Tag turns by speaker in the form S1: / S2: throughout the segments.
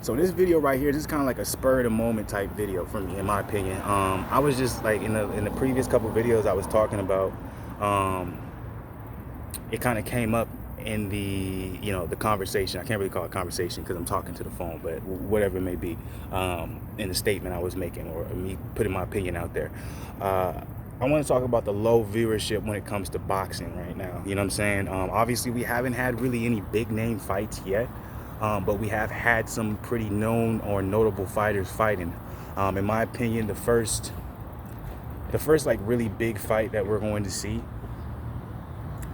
S1: So this video right here, this is kind of like a spur of the moment type video for me, in my opinion. I was just like in the previous couple videos I was talking about. It kind of came up in the conversation. I can't really call it conversation because I'm talking to the phone, but whatever it may be, in the statement I was making or me putting my opinion out there. I want to talk about the low viewership when it comes to boxing right now. You know what I'm saying? Obviously, we haven't had really any big name fights yet. But we have had some pretty known or notable fighters fighting. In my opinion, the first like really big fight that we're going to see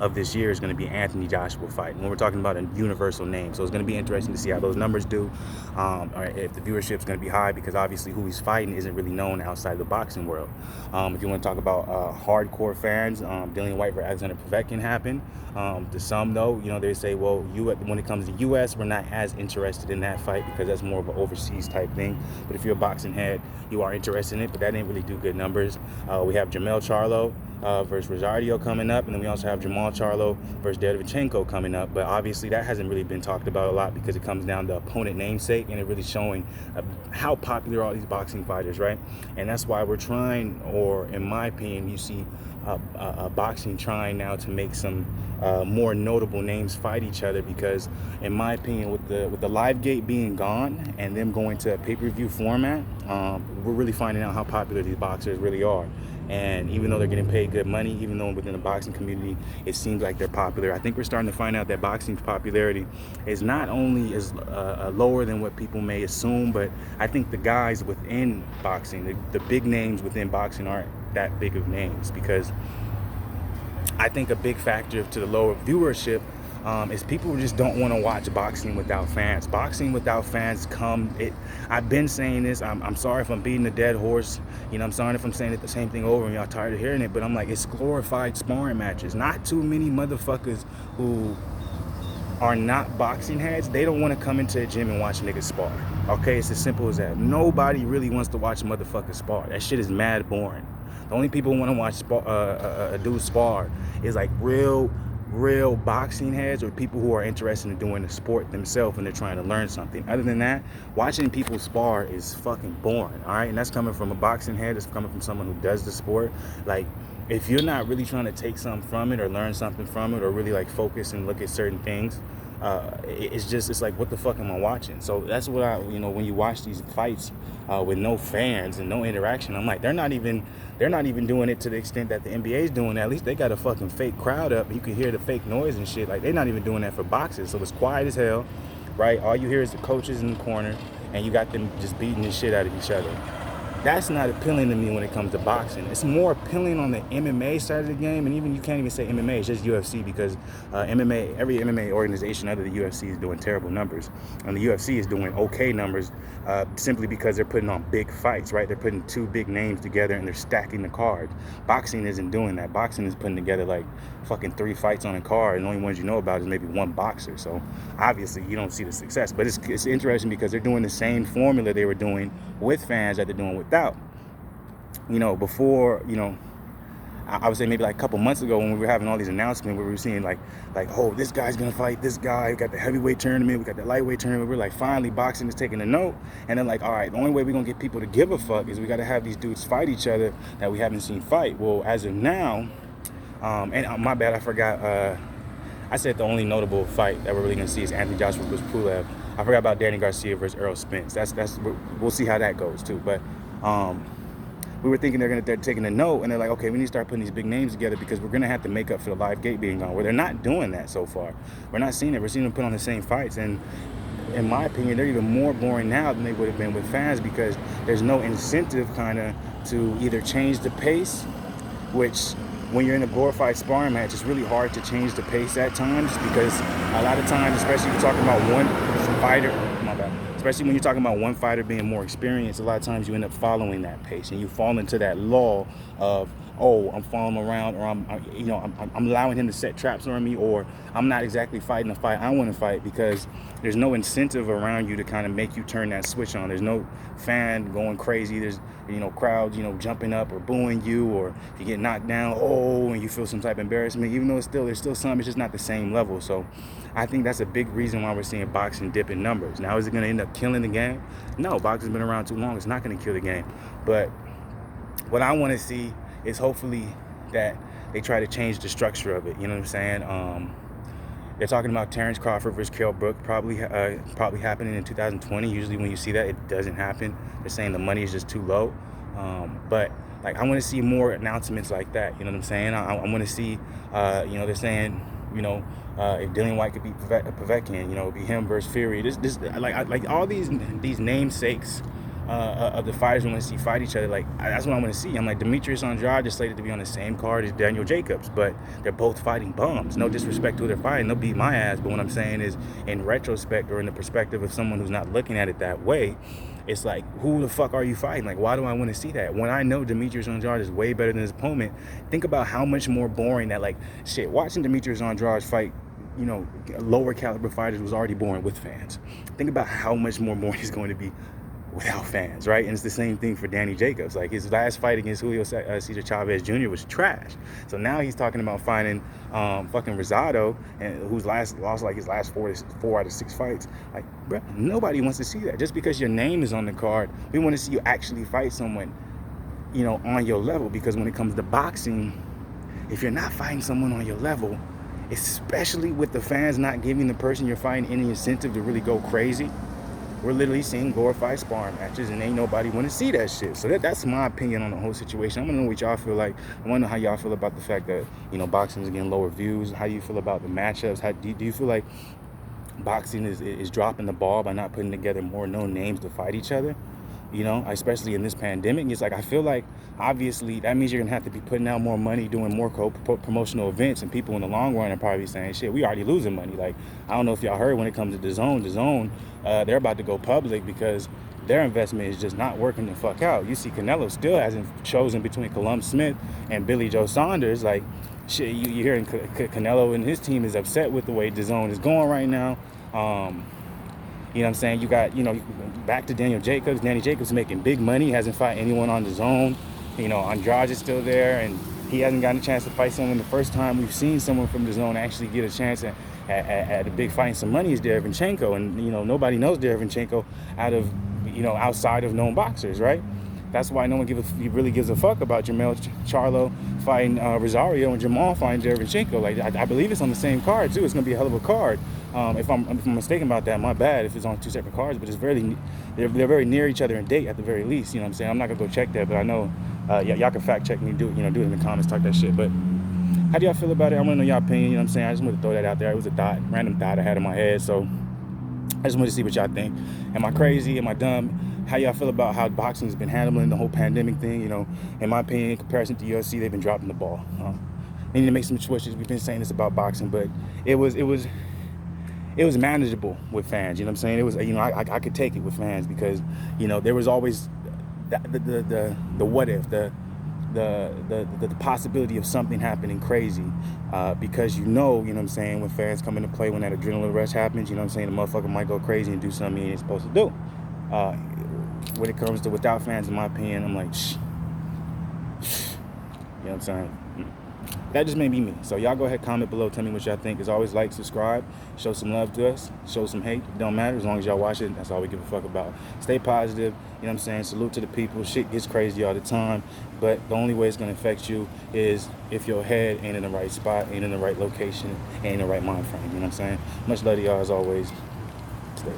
S1: of this year is going to be Anthony Joshua fight. And when we're talking about a universal name, so it's going to be interesting to see how those numbers do, or if the viewership is going to be high, because obviously who he's fighting isn't really known outside the boxing world. If you want to talk about hardcore fans, Dillian Whyte versus Alexander Povetkin happened. To some though, they say, well, when it comes to U.S., we're not as interested in that fight because that's more of an overseas type thing. But if you're a boxing head, you are interested in it, but that didn't really do good numbers. We have Jermell Charlo versus Rosario coming up, and then we also have Jamal Charlo versus Derevyanchenko coming up. But obviously that hasn't really been talked about a lot because it comes down to opponent namesake, and it really showing how popular all these boxing fighters, right? And that's why we're trying, or in my opinion, you see boxing trying now to make some more notable names fight each other, because in my opinion, with the live gate being gone and them going to a pay-per-view format, we're really finding out how popular these boxers really are. And even though they're getting paid good money, even though within the boxing community it seems like they're popular, I think we're starting to find out that boxing's popularity is not only is lower than what people may assume, but I think the guys within boxing, the big names within boxing, aren't that big of names, because I think a big factor to the lower viewership is people just don't want to watch boxing without fans. Boxing without fans I've been saying this. I'm sorry if I'm beating a dead horse. I'm sorry if I'm saying it the same thing over and y'all tired of hearing it, but I'm like, it's glorified sparring matches. Not too many motherfuckers who are not boxing heads, they don't want to come into a gym and watch niggas spar. Okay, it's as simple as that. Nobody really wants to watch motherfuckers spar. That shit is mad boring. The only people who want to watch a dude spar is like real boxing heads, or people who are interested in doing the sport themselves and they're trying to learn something. Other than that, watching people spar is fucking boring, all right? And that's coming from a boxing head. It's coming from someone who does the sport. Like, if you're not really trying to take something from it or learn something from it or really like focus and look at certain things, it's like, what the fuck am I watching? So that's what when you watch these fights with no fans and no interaction, I'm like, they're not even doing it to the extent that the NBA is doing. At least they got a fucking fake crowd up. You can hear the fake noise and shit. Like, they're not even doing that for boxers. So it's quiet as hell, right? All you hear is the coaches in the corner, and you got them just beating the shit out of each other. That's not appealing to me when it comes to boxing. It's more appealing on the MMA side of the game, and even you can't even say MMA, it's just UFC, because every MMA organization other than the UFC is doing terrible numbers, and the UFC is doing okay numbers simply because they're putting on big fights, right? They're putting two big names together and they're stacking the cards. Boxing isn't doing that. Boxing is putting together like fucking 3 fights on a card, and the only ones you know about is maybe one boxer. So obviously you don't see the success, but it's interesting because they're doing the same formula they were doing with fans that they're doing without. Before, I would say maybe like a couple months ago, when we were having all these announcements where we were seeing like, oh, this guy's gonna fight this guy, we got the heavyweight tournament, we got the lightweight tournament, we're like, finally boxing is taking a note. And then like, all right, the only way we're gonna get people to give a fuck is we gotta have these dudes fight each other that we haven't seen fight. Well, as of now, my bad, I forgot, I said the only notable fight that we're really gonna see is Anthony Joshua versus Pulev. I forgot about Danny Garcia versus Errol Spence. We'll see how that goes too. But we were thinking they're taking a note, and they're like, okay, we need to start putting these big names together because we're gonna have to make up for the live gate being gone. Where they're not doing that so far. We're not seeing it. We're seeing them put on the same fights, and in my opinion, they're even more boring now than they would have been with fans, because there's no incentive kind of to either change the pace, which when you're in a glorified sparring match, it's really hard to change the pace at times, because a lot of times, especially if you're talking about one fighter, especially when you're talking about one fighter being more experienced, a lot of times you end up following that pace and you fall into that law of oh, I'm following him around, or I'm allowing him to set traps on me, or I'm not exactly fighting the fight I want to fight, because there's no incentive around you to kind of make you turn that switch on. There's no fan going crazy. There's, crowds, jumping up or booing you, or if you get knocked down, and you feel some type of embarrassment, even though there's still some, it's just not the same level. So I think that's a big reason why we're seeing boxing dip in numbers. Now, is it going to end up killing the game? No, boxing's been around too long. It's not going to kill the game. But what I want to see is hopefully that they try to change the structure of it. You know what I'm saying? They're talking about Terrence Crawford versus Kell Brook probably happening in 2020. Usually when you see that, it doesn't happen. They're saying the money is just too low. But like, I want to see more announcements like that. You know what I'm saying? I want to see, they're saying, if Dillian White could beat Povetkin, it'd be him versus Fury. Like all these namesakes of the fighters we want to see fight each other. Like, that's what I want to see. I'm like, Demetrius Andrade is slated to be on the same card as Daniel Jacobs, but they're both fighting bums. No disrespect to who they're fighting, they'll beat my ass. But what I'm saying is, in retrospect, or in the perspective of someone who's not looking at it that way, it's like, who the fuck are you fighting? Like, why do I want to see that? When I know Demetrius Andrade is way better than his opponent, think about how much more boring that, like, shit, watching Demetrius Andrade fight, lower caliber fighters was already boring with fans. Think about how much more boring it's going to be without fans, right? And it's the same thing for Danny Jacobs. Like, his last fight against Julio Cesar Chavez Jr. was trash. So now he's talking about fighting fucking Rosado, and who's lost like his last 4 out of 6 fights. Like, bro, nobody wants to see that. Just because your name is on the card, we want to see you actually fight someone, on your level. Because when it comes to boxing, if you're not fighting someone on your level, especially with the fans not giving the person you're fighting any incentive to really go crazy, we're literally seeing glorified sparring matches, and ain't nobody want to see that shit. So that's my opinion on the whole situation. I want to know what y'all feel like. I want to know how y'all feel about the fact that, boxing is getting lower views. How do you feel about the matchups? Do you feel like boxing is dropping the ball by not putting together more known names to fight each other? Especially in this pandemic. It's like, I feel like, obviously, that means you're going to have to be putting out more money, doing more promotional events, and people in the long run are probably saying, shit, we already losing money. Like, I don't know if y'all heard, when it comes to DAZN, they're about to go public because their investment is just not working the fuck out. You see Canelo still hasn't chosen between Callum Smith and Billy Joe Saunders. Like, shit, you're hearing Canelo and his team is upset with the way DAZN is going right now. You know what I'm saying? You got, back to Daniel Jacobs. Danny Jacobs making big money, hasn't fought anyone on DAZN. Andrade is still there, and he hasn't gotten a chance to fight someone. The first time we've seen someone from DAZN actually get a chance at a big fight and some money is Derevyanchenko. And, nobody knows Derevyanchenko outside of known boxers, right? That's why no one really gives a fuck about Jermell Charlo fighting Rosario and Jamal fighting Derevyanchenko. Like, I believe it's on the same card too. It's gonna be a hell of a card. If I'm mistaken about that, my bad. If it's on 2 separate cards, but they're very near each other in date at the very least. You know what I'm saying? I'm not gonna go check that, but I know y'all can fact check me. Do it in the comments, talk that shit. But how do y'all feel about it? I want to know y'all opinion. You know what I'm saying? I just want to throw that out there. It was a random thought I had in my head. So I just want to see what y'all think. Am I crazy? Am I dumb? How y'all feel about how boxing has been handling the whole pandemic thing? In my opinion, in comparison to UFC, they've been dropping the ball. They need to make some switches. We've been saying this about boxing, but it was manageable with fans. You know what I'm saying? It was, I could take it with fans because, there was always the what if, the possibility of something happening crazy, because you know what I'm saying, when fans come into play, when that adrenaline rush happens, you know what I'm saying, the motherfucker might go crazy and do something he ain't supposed to do. When it comes to without fans, in my opinion, I'm like, shh. You know what I'm saying? That just may be me. So y'all go ahead, comment below, tell me what y'all think. As always, like, subscribe, show some love to us, show some hate. It don't matter, as long as y'all watch it, that's all we give a fuck about. Stay positive, you know what I'm saying? Salute to the people. Shit gets crazy all the time, but the only way it's gonna affect you is if your head ain't in the right spot, ain't in the right location, ain't in the right mind frame, you know what I'm saying? Much love to y'all as always. Stay.